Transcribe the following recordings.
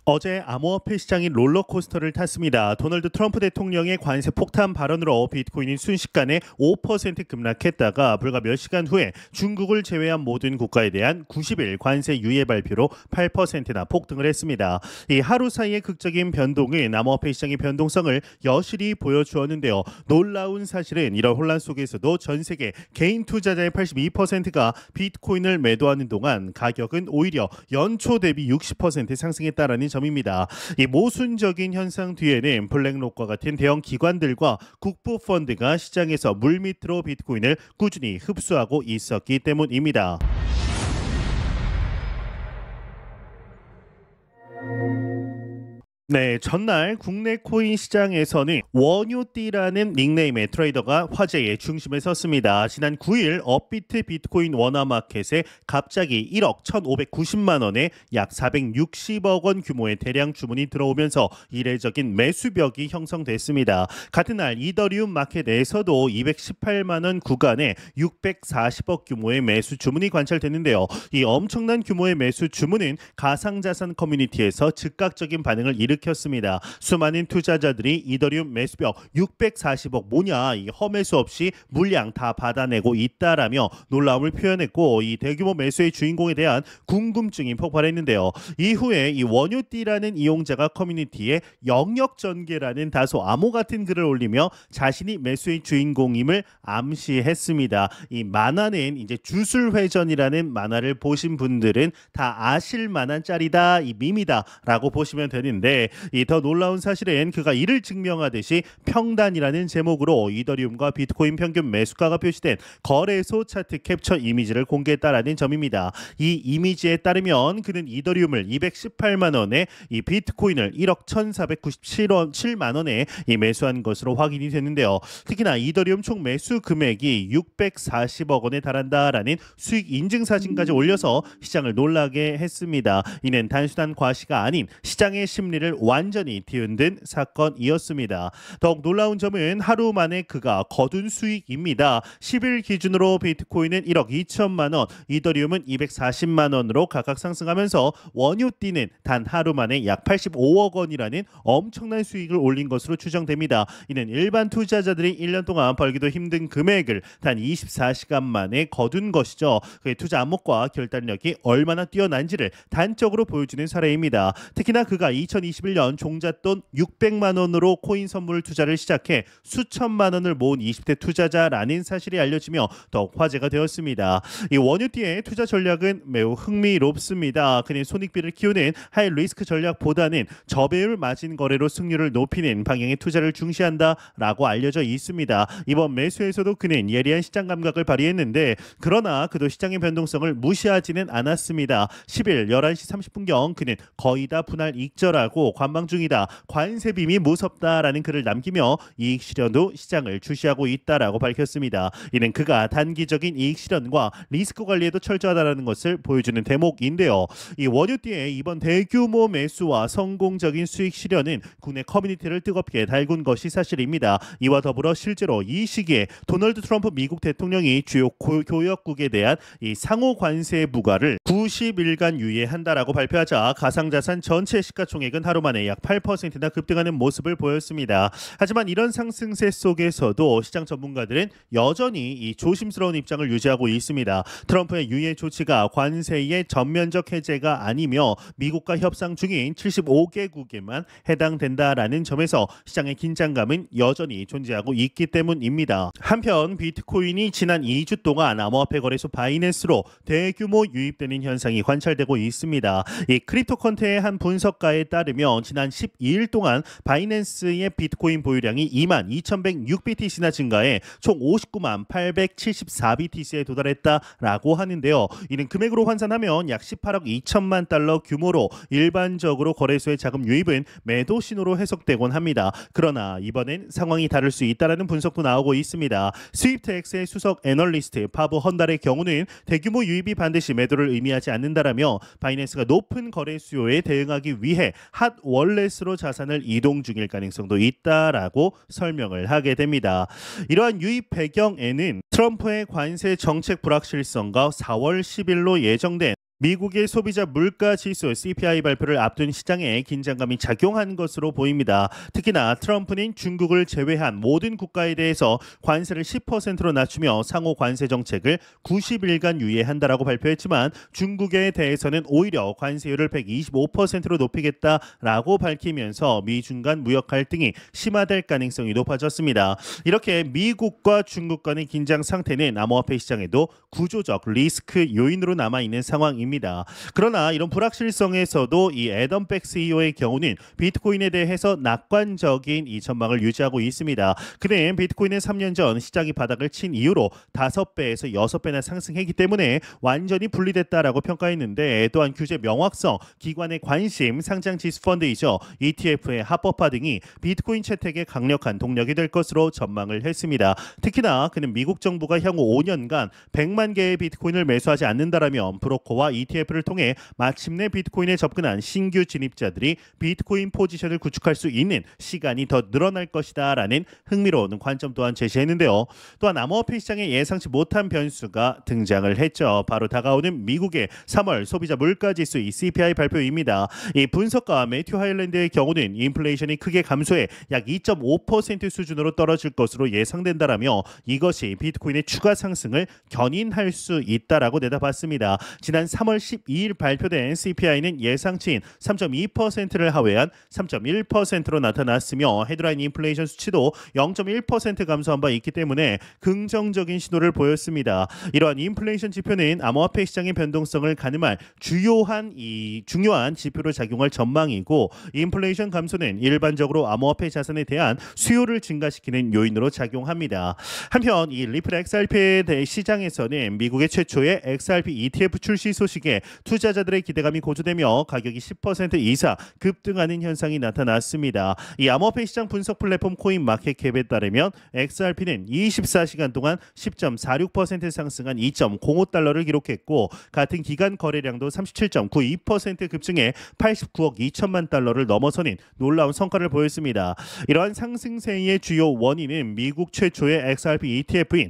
어제 암호화폐 시장이 롤러코스터를 탔습니다. 도널드 트럼프 대통령의 관세 폭탄 발언으로 비트코인이 순식간에 5% 급락했다가 불과 몇 시간 후에 중국을 제외한 모든 국가에 대한 90일 관세 유예 발표로 8%나 폭등을 했습니다. 이 하루 사이의 극적인 변동은 암호화폐 시장의 변동성을 여실히 보여주었는데요. 놀라운 사실은 이런 혼란 속에서도 전 세계 개인 투자자의 82%가 비트코인을 매도하는 동안 가격은 오히려 연초 대비 60% 상승했다라는 점입니다. 이 모순적인 현상 뒤에는 블랙록과 같은 대형 기관들과 국부 펀드가 시장에서 물밑으로 비트코인을 꾸준히 흡수하고 있었기 때문입니다. 네, 전날 국내 코인 시장에서는 원유띠라는 닉네임의 트레이더가 화제의 중심에 섰습니다. 지난 9일 업비트 비트코인 원화마켓에 갑자기 1억 1,590만 원에 약 460억 원 규모의 대량 주문이 들어오면서 이례적인 매수벽이 형성됐습니다. 같은 날 이더리움 마켓에서도 218만 원 구간에 640억 규모의 매수 주문이 관찰됐는데요. 이 엄청난 규모의 매수 주문은 가상자산 커뮤니티에서 즉각적인 반응을 일으켰습니다. 수많은 투자자들이 이더리움 매수벽 640억 뭐냐, 이 허매수 없이 물량 다 받아내고 있다라며 놀라움을 표현했고, 이 대규모 매수의 주인공에 대한 궁금증이 폭발했는데요. 이후에 이 원유띠라는 이용자가 커뮤니티에 영역 전개라는 다소 암호 같은 글을 올리며 자신이 매수의 주인공임을 암시했습니다. 이 만화는 이제 주술회전이라는 만화를 보신 분들은 다 아실 만한 짤이다, 이 밈이다라고 보시면 되는데, 이 더 놀라운 사실은 그가 이를 증명하듯이 평단이라는 제목으로 이더리움과 비트코인 평균 매수가가 표시된 거래소 차트 캡처 이미지를 공개했다라는 점입니다. 이 이미지에 따르면 그는 이더리움을 218만 원에 이 비트코인을 1억 1,497만 원에 이 매수한 것으로 확인이 됐는데요. 특히나 이더리움 총 매수 금액이 640억 원에 달한다라는 수익 인증 사진까지 올려서 시장을 놀라게 했습니다. 이는 단순한 과시가 아닌 시장의 심리를 완전히 뒤흔든 사건이었습니다. 더욱 놀라운 점은 하루 만에 그가 거둔 수익입니다. 10일 기준으로 비트코인은 1억 2천만 원, 이더리움은 240만 원으로 각각 상승하면서 원유띠는 단 하루 만에 약 85억 원이라는 엄청난 수익을 올린 것으로 추정됩니다. 이는 일반 투자자들이 1년 동안 벌기도 힘든 금액을 단 24시간 만에 거둔 것이죠. 그의 투자 안목과 결단력이 얼마나 뛰어난지를 단적으로 보여주는 사례입니다. 특히나 그가 2021년 종잣돈 600만 원으로 코인 선물 투자를 시작해 수천만 원을 모은 20대 투자자라는 사실이 알려지며 더욱 화제가 되었습니다. 이 원유띠의 투자 전략은 매우 흥미롭습니다. 그는 손익비를 키우는 하이 리스크 전략보다는 저배율 마진 거래로 승률을 높이는 방향의 투자를 중시한다라고 알려져 있습니다. 이번 매수에서도 그는 예리한 시장 감각을 발휘했는데, 그러나 그도 시장의 변동성을 무시하지는 않았습니다. 10일 11시 30분경 그는 거의 다 분할 익절하고 관망 중이다, 관세빔이 무섭다라는 글을 남기며 이익 실현도 시장을 주시하고 있다라고 밝혔습니다. 이는 그가 단기적인 이익 실현과 리스크 관리에도 철저하다라는 것을 보여주는 대목인데요. 이 원유띠의 이번 대규모 매수와 성공적인 수익 실현은 국내 커뮤니티를 뜨겁게 달군 것이 사실입니다. 이와 더불어 실제로 이 시기에 도널드 트럼프 미국 대통령이 주요 교역국에 대한 이 상호 관세 부과를 90일간 유예한다라고 발표하자 가상자산 전체 시가총액은 하루 만에 약 8%나 급등하는 모습을 보였습니다. 하지만 이런 상승세 속에서도 시장 전문가들은 여전히 이 조심스러운 입장을 유지하고 있습니다. 트럼프의 유예 조치가 관세의 전면적 해제가 아니며 미국과 협상 중인 75개국에만 해당된다라는 점에서 시장의 긴장감은 여전히 존재하고 있기 때문입니다. 한편 비트코인이 지난 2주 동안 암호화폐 거래소 바이낸스로 대규모 유입되는 현상이 관찰되고 있습니다. 이 크립토 컨테의 한 분석가에 따르면 지난 12일 동안 바이낸스의 비트코인 보유량이 22,106BTC나 증가해 총 59만 874BTC에 도달했다라고 하는데요. 이는 금액으로 환산하면 약 18억 2천만 달러 규모로 일반적으로 거래소의 자금 유입은 매도 신호로 해석되곤 합니다. 그러나 이번엔 상황이 다를 수 있다는 분석도 나오고 있습니다. 스위프트X의 수석 애널리스트 파브 헌달의 경우는 대규모 유입이 반드시 매도를 의미하지 않는다라며 바이낸스가 높은 거래 수요에 대응하기 위해 핫 월렛으로 자산을 이동 중일 가능성도 있다라고 설명을 하게 됩니다. 이러한 유입 배경에는 트럼프의 관세 정책 불확실성과 4월 10일로 예정된 미국의 소비자 물가 지수 CPI 발표를 앞둔 시장에 긴장감이 작용한 것으로 보입니다. 특히나 트럼프는 중국을 제외한 모든 국가에 대해서 관세를 10%로 낮추며 상호 관세 정책을 90일간 유예한다라고 발표했지만 중국에 대해서는 오히려 관세율을 125%로 높이겠다라고 밝히면서 미중 간 무역 갈등이 심화될 가능성이 높아졌습니다. 이렇게 미국과 중국 간의 긴장 상태는 암호화폐 시장에도 구조적 리스크 요인으로 남아있는 상황입니다. 그러나 이런 불확실성에서도 이 애덤 백 CEO의 경우는 비트코인에 대해서 낙관적인 이 전망을 유지하고 있습니다. 그는 비트코인은 3년 전 시장이 바닥을 친 이후로 5배에서 6배나 상승했기 때문에 완전히 분리됐다라고 평가했는데, 또한 규제 명확성, 기관의 관심, 상장 지수 펀드이죠. ETF의 합법화 등이 비트코인 채택에 강력한 동력이 될 것으로 전망을 했습니다. 특히나 그는 미국 정부가 향후 5년간 100만 개의 비트코인을 매수하지 않는다라면 브로커와 ETF를 통해 마침내 비트코인에 접근한 신규 진입자들이 비트코인 포지션을 구축할 수 있는 시간이 더 늘어날 것이다 라는 흥미로운 관점 또한 제시했는데요. 또한 암호화폐 시장에 예상치 못한 변수가 등장을 했죠. 바로 다가오는 미국의 3월 소비자 물가지수 CPI 발표입니다. 이 분석가 매튜 하일랜드의 경우는 인플레이션이 크게 감소해 약 2.5% 수준으로 떨어질 것으로 예상된다라며 이것이 비트코인의 추가 상승을 견인할 수 있다라고 내다봤습니다. 지난 3월 12일 발표된 CPI는 예상치인 3.2%를 하회한 3.1%로 나타났으며 헤드라인 인플레이션 수치도 0.1% 감소한 바 있기 때문에 긍정적인 신호를 보였습니다. 이러한 인플레이션 지표는 암호화폐 시장의 변동성을 가늠할 중요한 지표로 작용할 전망이고, 인플레이션 감소는 일반적으로 암호화폐 자산에 대한 수요를 증가시키는 요인으로 작용합니다. 한편 이 리플 XRP 시장에서는 미국의 최초의 XRP ETF 출시 소식에 투자자들의 기대감이 고조되며 가격이 10% 이상 급등하는 현상이 나타났습니다. 이 암호화폐 시장 분석 플랫폼 코인마켓캡에 따르면 XRP는 24시간 동안 10.46% 상승한 2.05달러를 기록했고, 같은 기간 거래량도 37.92% 급증해 89억 2천만 달러를 넘어서는 놀라운 성과를 보였습니다. 이러한 상승세의 주요 원인은 미국 최초의 XRP ETF인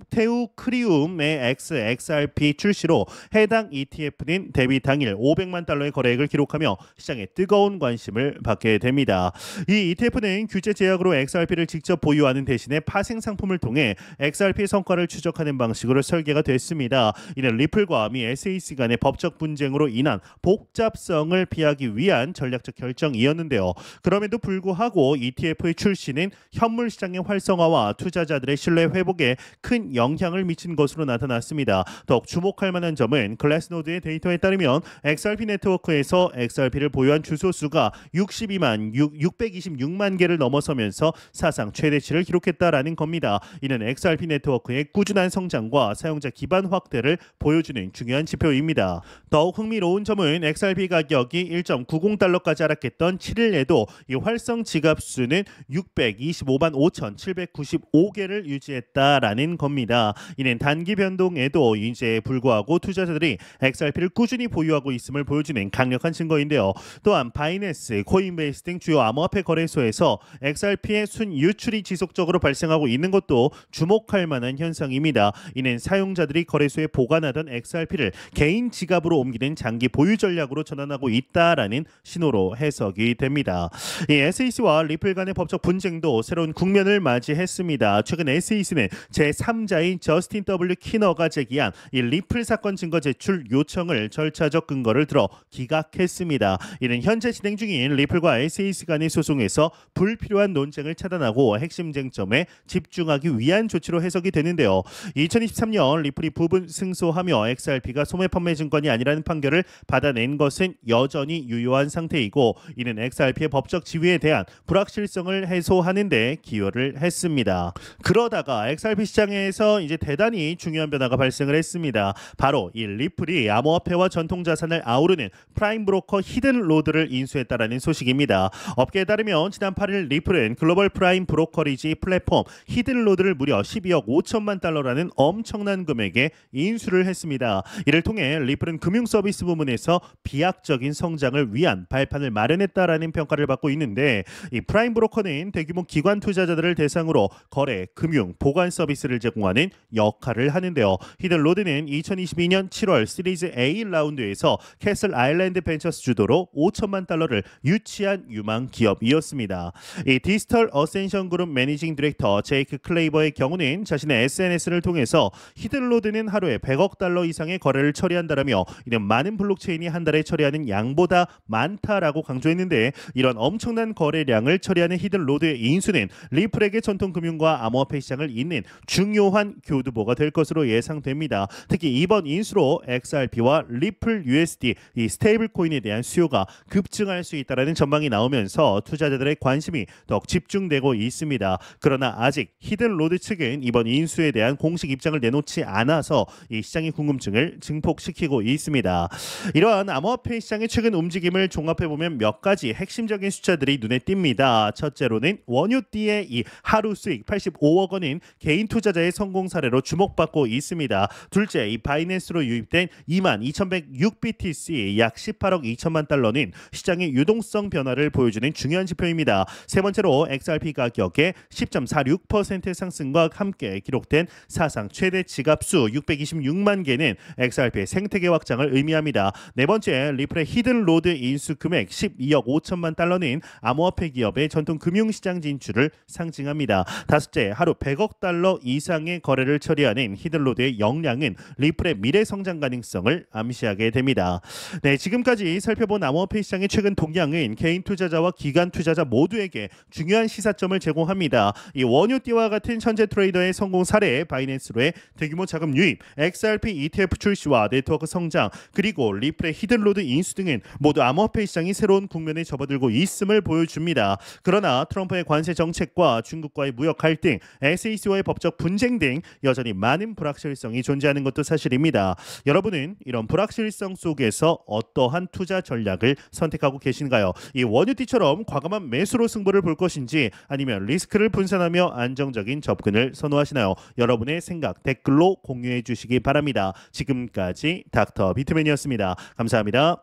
테우크리움의 XRP 출시로 해당 ETF는 데뷔 당일 500만 달러의 거래액을 기록하며 시장에 뜨거운 관심을 받게 됩니다. 이 ETF는 규제 제약으로 XRP를 직접 보유하는 대신에 파생 상품을 통해 XRP의 성과를 추적하는 방식으로 설계가 됐습니다. 이는 리플과 미 SEC 간의 법적 분쟁으로 인한 복잡성을 피하기 위한 전략적 결정이었는데요. 그럼에도 불구하고 ETF의 출시는 현물 시장의 활성화와 투자자들의 신뢰 회복에 큰 영향을 미친 것으로 나타났습니다. 더욱 주목할 만한 점은 글래스노드의 데이터에 따르면 XRP 네트워크에서 XRP를 보유한 주소 수가 626만 개를 넘어서면서 사상 최대치를 기록했다라는 겁니다. 이는 XRP 네트워크의 꾸준한 성장과 사용자 기반 확대를 보여주는 중요한 지표입니다. 더욱 흥미로운 점은 XRP 가격이 1.90달러까지 하락했던 7일에도 이 활성 지갑 수는 625만 5,795개를 유지했다라는 겁니다. 이는 단기 변동에도 이제 불구하고 투자자들이 XRP를 꾸준히 보유하고 있음을 보여주는 강력한 증거인데요. 또한 바이낸스, 코인베이스 등 주요 암호화폐 거래소에서 XRP의 순유출이 지속적으로 발생하고 있는 것도 주목할 만한 현상입니다. 이는 사용자들이 거래소에 보관하던 XRP를 개인 지갑으로 옮기는 장기 보유 전략으로 전환하고 있다라는 신호로 해석이 됩니다. 이 SEC와 리플 간의 법적 분쟁도 새로운 국면을 맞이했습니다. 최근 SEC는 제3자인 저스틴 W. 키너가 제기한 이 리플 사건 증거 제출 요청을 절차적 근거를 들어 기각했습니다. 이는 현재 진행 중인 리플과 SEC 간의 소송에서 불필요한 논쟁을 차단하고 핵심 쟁점에 집중하기 위한 조치로 해석이 되는데요. 2023년 리플이 부분 승소하며 XRP가 소매 판매 증권이 아니라는 판결을 받아낸 것은 여전히 유효한 상태이고, 이는 XRP의 법적 지위에 대한 불확실성을 해소하는 데 기여를 했습니다. 그러다가 XRP 시장에서 이제 대단히 중요한 변화가 발생을 했습니다. 바로 이 리플이 암호화폐와 전통자산을 아우르는 프라임 브로커 히든로드를 인수했다라는 소식입니다. 업계에 따르면 지난 8일 리플은 글로벌 프라임 브로커리지 플랫폼 히든로드를 무려 12억 5천만 달러라는 엄청난 금액에 인수를 했습니다. 이를 통해 리플은 금융 서비스 부문에서 비약적인 성장을 위한 발판을 마련했다라는 평가를 받고 있는데, 이 프라임 브로커는 대규모 기관 투자자들을 대상으로 거래, 금융, 보관 서비스를 제공하는 역할을 하는데요. 히든로드는 2022년 7월 시리즈 A 라운드에서 캐슬 아일랜드 벤처스 주도로 5천만 달러를 유치한 유망 기업이었습니다. 이 디지털 어센션 그룹 매니징 디렉터 제이크 클레이버의 경우는 자신의 SNS를 통해서 히든로드는 하루에 100억 달러 이상의 거래를 처리한다라며 이는 많은 블록체인이 한 달에 처리하는 양보다 많다라고 강조했는데, 이런 엄청난 거래량을 처리하는 히든로드의 인수는 리플에게 전통 금융과 암호화폐 시장을 잇는 중요한 교두보가 될 것으로 예상됩니다. 특히 이번 인수로 XRP와 리플 USD 이 스테이블 코인에 대한 수요가 급증할 수 있다라는 전망이 나오면서 투자자들의 관심이 더욱 집중되고 있습니다. 그러나 아직 히든로드 측은 이번 인수에 대한 공식 입장을 내놓지 않아서 이 시장의 궁금증을 증폭시키고 있습니다. 이러한 암호화폐 시장의 최근 움직임을 종합해보면 몇 가지 핵심적인 숫자들이 눈에 띕니다. 첫째로는 원유띠의 이 하루 수익 85억 원인 개인 투자자의 성공 사례로 주목받고 있습니다. 둘째, 이 바이낸스로 유입된 22,106BTC 약 18억 2천만 달러는 시장의 유동성 변화를 보여주는 중요한 지표입니다. 세 번째로 XRP 가격의 10.46% 상승과 함께 기록된 사상 최대 지갑수 626만 개는 XRP의 생태계 확장을 의미합니다. 네 번째, 리플의 히든로드 인수 금액 12억 5천만 달러는 암호화폐 기업의 전통 금융시장 진출을 상징합니다. 다섯째, 하루 100억 달러 이상의 거래를 처리하는 히든로드의 역량은 리플의 미래 성장 가능성을 암시하게 됩니다. 네, 지금까지 살펴본 암호화폐 시장의 최근 동향은 개인 투자자와 기관 투자자 모두에게 중요한 시사점을 제공합니다. 이 원유띠와 같은 현재 트레이더의 성공 사례, 바이낸스로의 대규모 자금 유입, XRP ETF 출시와 네트워크 성장, 그리고 리플의 히든로드 인수 등은 모두 암호화폐 시장이 새로운 국면에 접어들고 있음을 보여줍니다. 그러나 트럼프의 관세 정책과 중국과의 무역 갈등, SEC와의 법적 분쟁 등 여전히 많은 불확실성이 존재하는 것도 사실입니다. 여러분은 이런 불확실성 속에서 어떠한 투자 전략을 선택하고 계신가요? 이 원유띠처럼 과감한 매수로 승부를 볼 것인지, 아니면 리스크를 분산하며 안정적인 접근을 선호하시나요? 여러분의 생각 댓글로 공유해 주시기 바랍니다. 지금까지 닥터 비트맨이었습니다. 감사합니다.